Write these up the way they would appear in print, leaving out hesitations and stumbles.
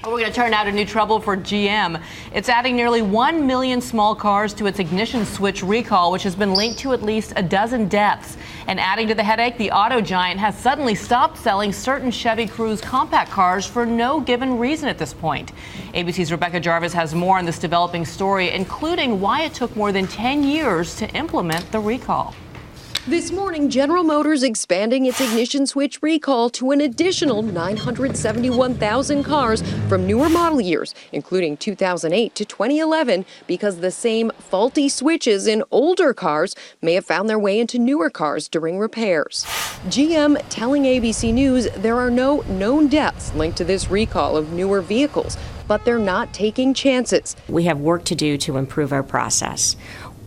We're going to turn now to new trouble for GM. It's adding nearly 1 million small cars to its ignition switch recall, which has been linked to at least a dozen deaths. And adding to the headache, the auto giant has suddenly stopped selling certain Chevy Cruze compact cars for no given reason at this point. ABC's Rebecca Jarvis has more on this developing story, including why it took more than 10 years to implement the recall. This morning, General Motors expanding its ignition switch recall to an additional 971,000 cars from newer model years, including 2008 to 2011, because the same faulty switches in older cars may have found their way into newer cars during repairs. GM telling ABC News there are no known deaths linked to this recall of newer vehicles, but they're not taking chances. We have work to do to improve our process,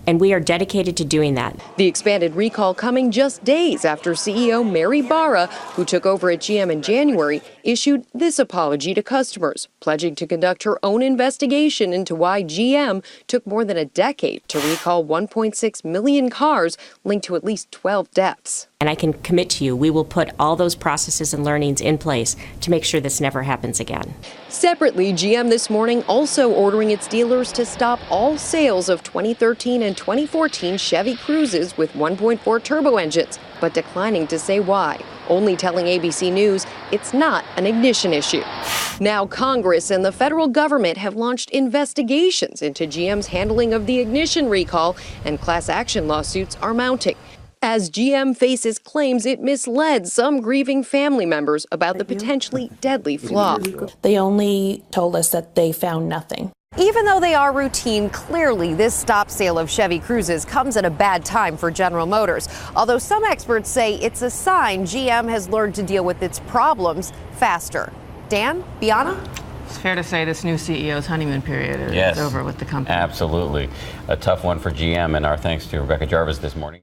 and we are dedicated to doing that. The expanded recall coming just days after CEO Mary Barra, who took over at GM in January, issued this apology to customers, pledging to conduct her own investigation into why GM took more than a decade to recall 1.6 million cars linked to at least 12 deaths. And I can commit to you, we will put all those processes and learnings in place to make sure this never happens again. Separately, GM this morning also ordering its dealers to stop all sales of 2013 and 2014 Chevy Cruzes with 1.4 turbo engines, but declining to say why, only telling ABC News it's not an ignition issue. Now Congress and the federal government have launched investigations into GM's handling of the ignition recall, and class action lawsuits are mounting, as GM faces claims it misled some grieving family members about the potentially deadly flaw. They only told us that they found nothing. Even though they are routine, clearly this stop sale of Chevy Cruzes comes at a bad time for General Motors. Although some experts say it's a sign GM has learned to deal with its problems faster. Dan, Bianna? It's fair to say this new CEO's honeymoon period is over with the company. Absolutely. A tough one for GM, and our thanks to Rebecca Jarvis this morning.